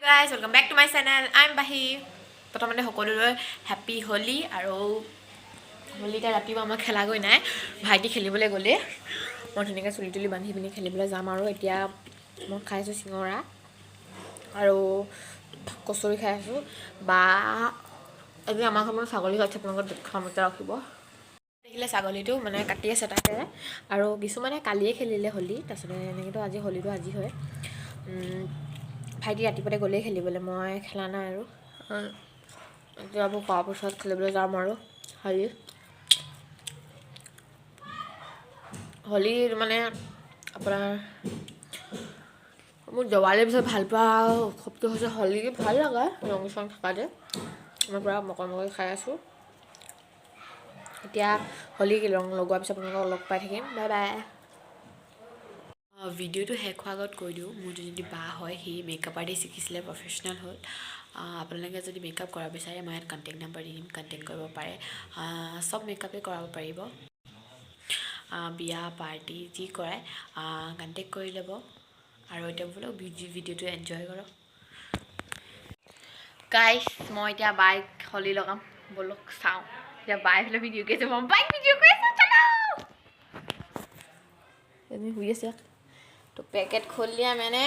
guys, welcome back to my channel. I'm Bahi. প্ৰথমতে সকলোৰে happy Holi আৰু হোলিটা ৰাতিপুৱা মই খেলা গৈ নাই ভাইটি খেলিবলৈ গ'লে মই ধুনীয়াকৈ চুলি তুলি বান্ধি পিনি খেলিবলৈ যাম আৰু এতিয়া মই খাইছোঁ চিঙৰা আৰু কচুৰি খাই আছোঁ বা আজি আমাৰ ঘৰত ছাগলী খাইছে আপোনালোকৰ দেখামতে ৰাখিব দেখিলে ছাগলীটো মানে কাটি আছে তাতে আৰু কিছুমানে কালিয়ে খেলিলে হোলি তাৰপিছতে এনেকৈতো আজি হোলিটো আজি হয় ভাইটি ৰাতিপুৱাতে গ'লেই খেলিবলৈ মই খেলা নাই আৰু এতিয়া আকৌ খোৱাৰ পিছত খেলিবলৈ যাম আৰু হোলি মানে আপোনাৰ মোৰ দেৱালীৰ পিছত ভাল পোৱা উৎসৱটো হৈছে হোলি ভাল লাগে ৰং চং থকাতে মই পূৰা মকৰমকৈ খাই আছোঁ এতিয়া হোলি ৰং লগোৱাৰ পিছত আপোনালোকক লগ পাই থাকিম বাই বাই ভিডিঅ'টো শেষ হোৱাৰ আগত কৈ দিওঁ মোৰ যদি বা হয় সি মেকআপ আৰ্টিষ্ট শিকিছিলে প্ৰফেচনেল হ'ল আপোনালোকে যদি মেকআপ কৰাব বিচাৰে মই ইয়াত কণ্টেক্ট নাম্বাৰ দি দিম কণ্টেক্ট কৰিব পাৰে চব মেকআপে কৰাব পাৰিব বিয়া পাৰ্টি যি কৰে কণ্টেক্ট কৰি ল'ব আৰু এতিয়া বোলো ভিডিঅ'টো এনজয় কৰক গাইছ মই এতিয়া বাইক হোলি লগাম বলক চাওঁ এতিয়া বাই হ'লে ভিডিঅ' কৰিছে মই বাইক ভিডিঅ' কৰিছোঁ চলাও এজনী শুই আছে तो पैकेट खोल लिया मैंने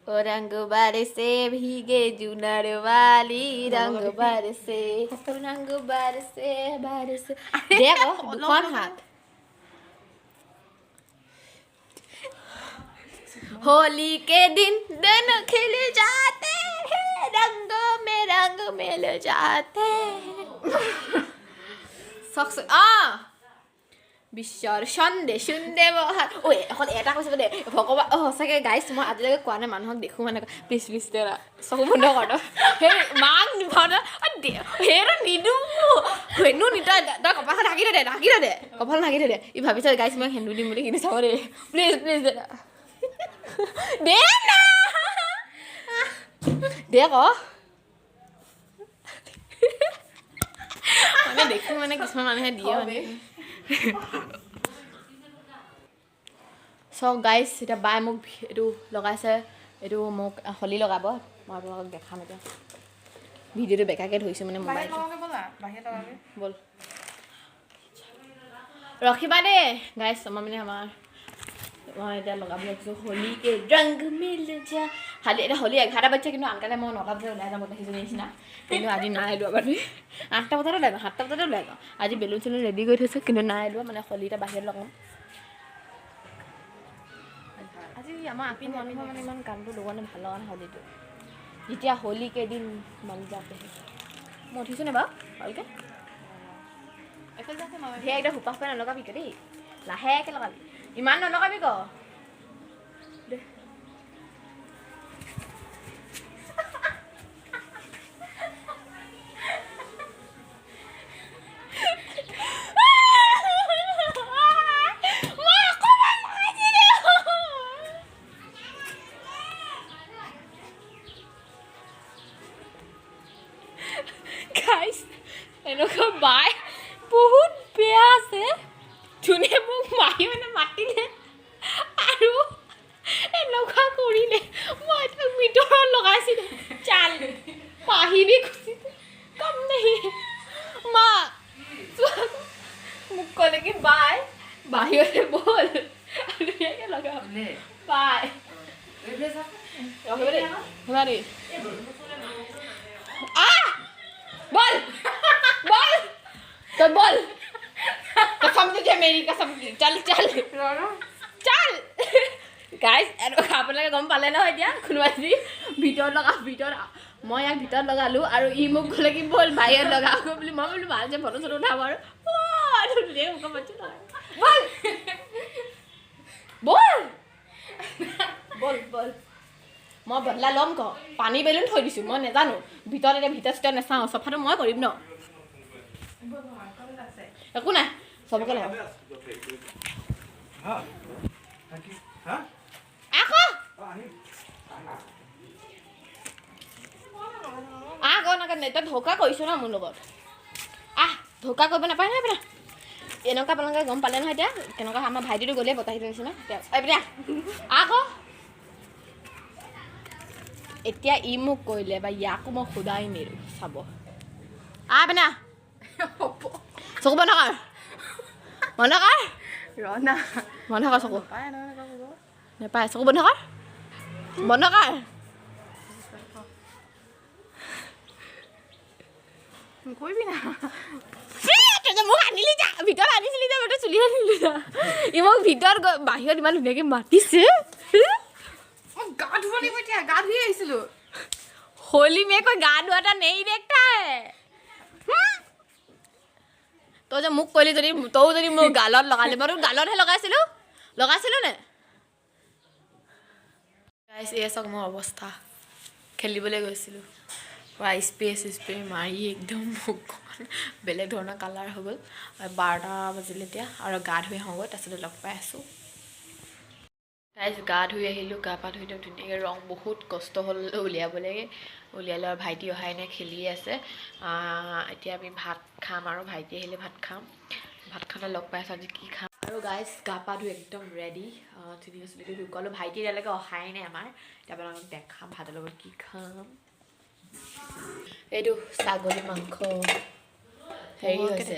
ओ रंग बरसे भीगे जुनर वाली रंग बरसे देखो दुकान हाथ होली के दिन खिल जाते हैं रंगों में रंग मिल जाते हैं सक्स বিশ্বৰ সন্দে সুন্দে বহাত ঐ এখন এটা কৈছে দে ভগৱান সঁচাকৈ গাইছ মই আজিলৈকে কোৱা নাই মানুহক দেখোঁ মানে প্লিজ প্লিজ দে চকু বন্ধ কৰ সেই মাক নিভাও সেইটো নিদো হেনো নিতই তই কপালখন ঢাকি দে কপালখন ঢাকি দে ই ভাবিছ গাইছ মই সেন্দুৰ দিম বুলি কিনি চাব দে প্লিজ প্লিজ দে দে না দে ক মানে দেখোঁ মানে কিছুমান মানুহে দিয়ে মানে চ' গাইছ এতিয়া বাই মোক এইটো লগাইছে এইটো মোক হোলি লগাব মই আপোনালোকক দেখাম এতিয়া ভিডিঅ'টো বেকাকৈ ধৰিছোঁ মানে মোবাইল ব'ল ৰখিবা দেই গাইছ মই মানে মই এতিয়া লগাব লাগিছোঁ হোলি কে ৰং মিল যা খালি এতিয়া হোলি 11টা বাজিছে কিন্তু আনকালে মই 9টা বজাত ওলাই যাম দেখিছোঁ নিচিনা কিন্তু আজি নাই লোৱা বাৰু 8টা বজাতে ওলাই যাওঁ 7টা বজাতে ওলাই যাওঁ আজি বেলুন চেলুন ৰেডি কৰি থৈছোঁ কিন্তু নাই লোৱা মানে হোলিটা বাহিৰত লগাম আজি আমাৰ আপি মানুহৰ মানে ইমান কামটো লগোৱা ভাল লগা নাই হোলিটো যেতিয়া হোলি কেইদিন মান যাতে মই উঠিছোঁ নে বাৰু ভালকৈ সেই একদম হুপাহ পাই নলগাবি কে দেই লাহেকৈ লগাবি ইমান নলগাবি ক দে এনেকুৱা বাই বহুত বেয়া আছে যোনে মোক মাৰি মানে মাতিলে আৰু এনেকুৱা কৰিলে মই তাক ভিতৰত লগাইছিলোঁ চাল পাহিবি খুচি কম নাহি মা মোক ক'লে কি বাই বাহিৰতে বল ধুনীয়াকৈ লগাম বাই শুনা দেই बोल बोल तो बोल कसम तुझे मेरी कसम की चल चल चल गाइस এনে খাবলৈকে গম পালে নহয় এতিয়া খুনবাজি ভিতৰত লগা মই ইয়াক ভিতৰত লগালোঁ আৰু ই মোক ক'লে কি বল বাহিৰত লগাওঁ বুলি মই বোলো ভাল যে ফটো চটো উঠাম আৰু বল বল বল মই বদলা ল'ম ক পানী বেলুন থৈ দিছোঁ মই নাজানো ভিতৰত এতিয়া ভিতৰত নাচাওঁ চফাটো মই কৰিম ন একো নাই চবকে লগাম আহ ক নাকানে তই ধোকা কৰিছ ন মোৰ লগত আহ ধোকা কৰিব নাপায় নহয় এনেকুৱা আপোনালোকে গম পালে নহয় এতিয়া কেনেকুৱা আমাৰ ভাইটিটো গ'লে বতাহি লৈছে ন এতিয়া আকৌ এতিয়া ই মোক কৰিলে বা ইয়াকো মই সোধাই নেৰো চাব বেনা চকু বন্ধ কৰ বন্ধ কৰ ৰনা বন্ধ কৰ চকু পায় নহয় নেপায় চকু বন্ধ কৰ বন্ধ কৰ কৰিবি না মোক আনিলি যা ভিতৰত আনিছিলি যা মই চুলি আনিলি যা ই মোক ভিতৰত বাহিৰত ইমান ধুনীয়াকৈ মাতিছে গা ধুব লাগিব এতিয়া গা ধুই আহিছিলোঁ होली में कोई गा धुआता नहीं देखता है तो जो मुख कली যদি তো যদি মোৰ গালত লগালে মই গালতহে লগাইছিলো নে গাইস এই সব মোৰ অৱস্থা খেলিবলৈ গৈছিলো পুৰা স্প্ৰে মাৰি একদম মুখখন বেলেগ ধৰণৰ কালাৰ হৈ গ'ল আৰু 12টা বাজিলে এতিয়া আৰু গা ধুই আহোঁগৈ তাৰপিছত লগ পাই আছোঁ গাইস গা ধুই আহিলোঁ গা পা ধুই ধুনীয়াকৈ ৰং বহুত কষ্ট হ'ল উলিয়াবলৈ উলিয়ালে আৰু ভাইটি অহাই নাই খেলি আছে এতিয়া আমি ভাত খাম আৰু ভাইটি আহিলে ভাত খাম ভাত খালে লগ পাই আছোঁ আজি কি খাম আৰু গাইস গা পা ধুই একদম ৰেডি ধুনীয়া চুলিটো ঢুকালোঁ ভাইটি এতিয়ালৈকে অহাই নাই আমাৰ এতিয়া আপোনালোকক দেখাম ভাতৰ লগত কি খাম এইটো ছাগলী মাংস হেৰি হৈছে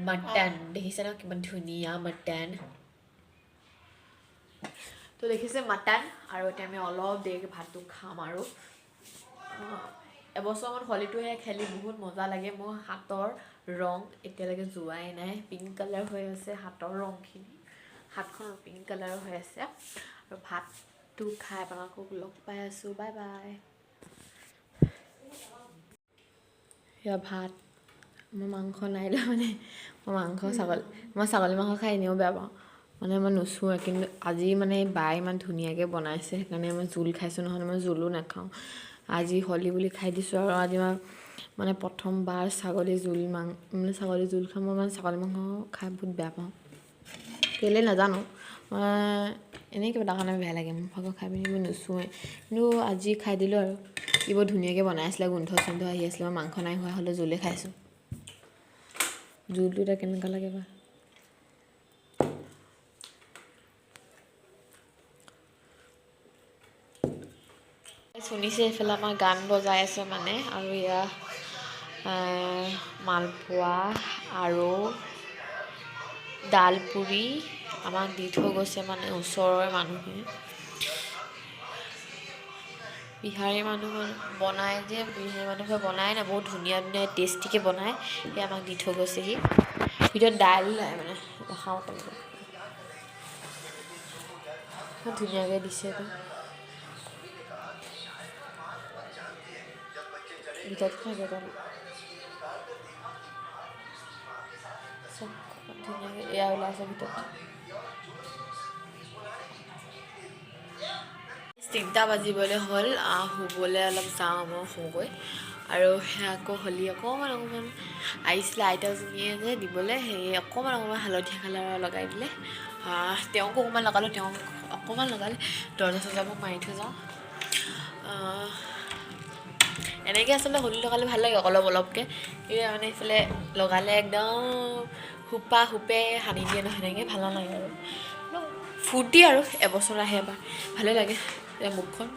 মটন দেখিছে ন কিমান ধুনীয়া মটন তো দেখিছে মটন আৰু এতিয়া আমি অলপ দেৰিকৈ ভাতটো খাম আৰু এবছৰমান হলিটোহে খেলি বহুত মজা লাগে মোৰ হাতৰ ৰং এতিয়ালৈকে যোৱাই নাই পিংক কালাৰ হৈ আছে হাতৰ ৰংখিনি হাতখন পিংক কালাৰ হৈ আছে আৰু ভাতটো খাই আপোনালোকক লগ পাই আছোঁ বাই বাই এয়া ভাত মই মাংস নাই লোৱা মানে মই ছাগলী মাংস খাই এনেও বেয়া পাওঁ মানে মই নুচোৱে কিন্তু আজি মানে বাই ইমান ধুনীয়াকৈ বনাইছে সেইকাৰণে মই জোল খাইছোঁ নহ'লে মই জোলো নাখাওঁ আজি হলি বুলি খাই দিছোঁ আৰু আজি মই মানে প্ৰথমবাৰ ছাগলী জোল খাম মই মানে ছাগলী মাংস খাই বহুত বেয়া পাওঁ কেলৈ নাজানো মই এনেই কিবা এটা কাৰণে বেয়া লাগে মোৰ ভাগৰ খাই পিনি মই নুচোৱে কিন্তু আজি খাই দিলোঁ আৰু ই বৰ ধুনীয়াকৈ বনাইছিলে গোন্ধ চোন্ধ আহি আছিলে মই মাংস নাই হোৱা হ'লে জোলে খাইছোঁ জোলটো এতিয়া কেনেকুৱা লাগে বা শুনিছে এইফালে আমাৰ গান বজাই আছে মানে আৰু এয়া মালপোৱা আৰু দাল পুৰি আমাক দি থৈ গৈছে মানে ওচৰৰে মানুহখিনি বিহাৰী মানুহ বনাই যে বিহাৰী মানুহে বনাই না বহুত ধুনীয়া ধুনীয়া টেষ্টিকৈ বনায় সেই আমাক দি থৈ গৈছেহি ভিতৰত দাইল নাই মানে দেখাওঁ তেনেকৈ ধুনীয়াকৈ দিছে ভিতৰত খাই চব ধুনীয়াকৈ এয়া ওলাইছে ভিতৰত 3টা বাজিবলৈ হ'ল শুবলৈ অলপ যাওঁ মই শুগৈ আৰু সেয়া আকৌ হলি অকণমান আহিছিলে আইতাজনীয়ে যে দিবলৈ সেই অকণমান হালধীয়া কালাৰৰ লগাই দিলে তেওঁকো অকণমান লগালোঁ তেওঁ অকণমান লগালে দৰ্জা চৰ্জাবোৰ মাৰি থৈ যাওঁ এনেকৈ আচলতে হলি লগালে ভাল লাগে অলপকৈ কিন্তু মানে এইফালে লগালে একদম হুপে সানি দিয়ে নহয় এনেকৈ ভাল নালাগে আৰু ফূৰ্তি আৰু এবছৰ আহে এবাৰ ভালে লাগে মুখখন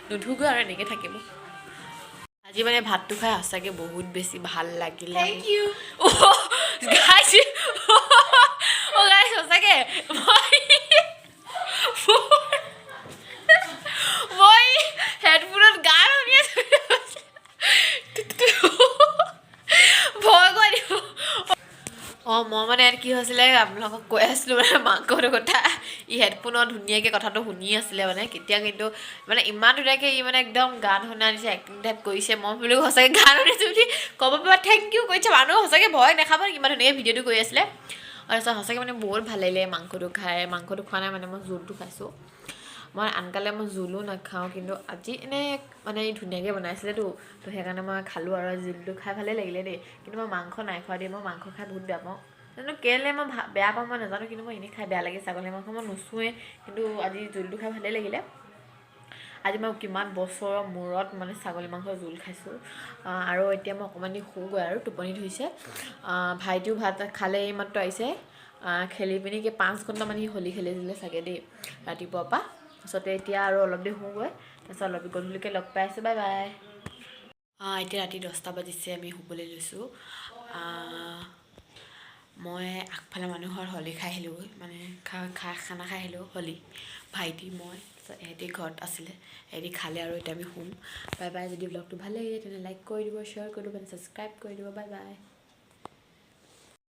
নুধুগৈ আৰু এনেকৈ থাকিব আজি মানে ভাতটো খাই সঁচাকৈ বহুত বেছি ভাল লাগিলে সঁচাকৈ মই হেডফোনত গান শুনি আছোঁ ভয় কৰি দিব মই মানে ইয়াত কি হৈছিলে আপোনালোকক কৈ আছিলোঁ মানে মাংসটোৰ কথা ই হেডফোনত ধুনীয়াকৈ কথাটো শুনি আছিলে মানে কেতিয়া কিন্তু মানে ইমান ধুনীয়াকৈ ই মানে একদম গান শুনা দিছে এক্টিং টাইপ কৰিছে মই বোলো সঁচাকৈ গান শুনিছোঁ বুলি ক'ব পাৰিবা থেংক ইউ কৈছে মানুহ সঁচাকৈ ভয় নাখাব ইমান ধুনীয়াকৈ ভিডিঅ'টো কৰি আছিলে আৰু সঁচাকৈ মানে বহুত ভাল লাগিলে মাংসটো খোৱা নাই মানে মই জোলটো খাইছোঁ মই আনকালে মই জোলো নাখাওঁ কিন্তু আজি এনেই মানে ধুনীয়াকৈ বনাইছিলেতো তো সেইকাৰণে মই খালোঁ আৰু জোলটো খাই ভালেই লাগিলে দেই কিন্তু মই মাংস নাই খোৱা দেই মই মাংস খাই বহুত বেয়া পাওঁ কিন্তু কেলৈ মই বেয়া পাওঁ মই নাজানো কিন্তু মই এনেই খাই বেয়া লাগে ছাগলী মাংস মই নুচোৱে কিন্তু আজি জোলটো খাই ভালেই লাগিলে আজি মই কিমান বছৰৰ মূৰত মানে ছাগলী মাংসৰ জোল খাইছোঁ আৰু এতিয়া মই অকণমান দেৰি শুগৈ আৰু টোপনি ধৰিছে ভাইটিও ভাত খালে এইমাত্ৰ আহিছে খেলি পিনি 5 ঘণ্টামান সি হোলী খেলিছিলে চাগে দেই ৰাতিপুৱাৰ পৰা তাৰপিছতে এতিয়া আৰু অলপ দেৰি শুগৈ তাৰপিছত অলপ গধূলিকৈ লগ পাই আছোঁ বাই বাই এতিয়া ৰাতি 10টা বাজিছে আমি শুবলৈ লৈছোঁ মই আগফালে মানুহৰ হোলী খাই আহিলোঁগৈ মানে খানা খাই আহিলোঁ হোলী ভাইটি মই তাৰপিছত এহেঁতি ঘৰত আছিলে এহেঁতি খালে আৰু এতিয়া আমি শুম বাই বাই যদি ব্লগটো ভাল লাগিলে তেনে লাইক কৰি দিব শ্বেয়াৰ কৰি দিব ছাবস্ক্ৰাইব কৰি দিব বাই বাই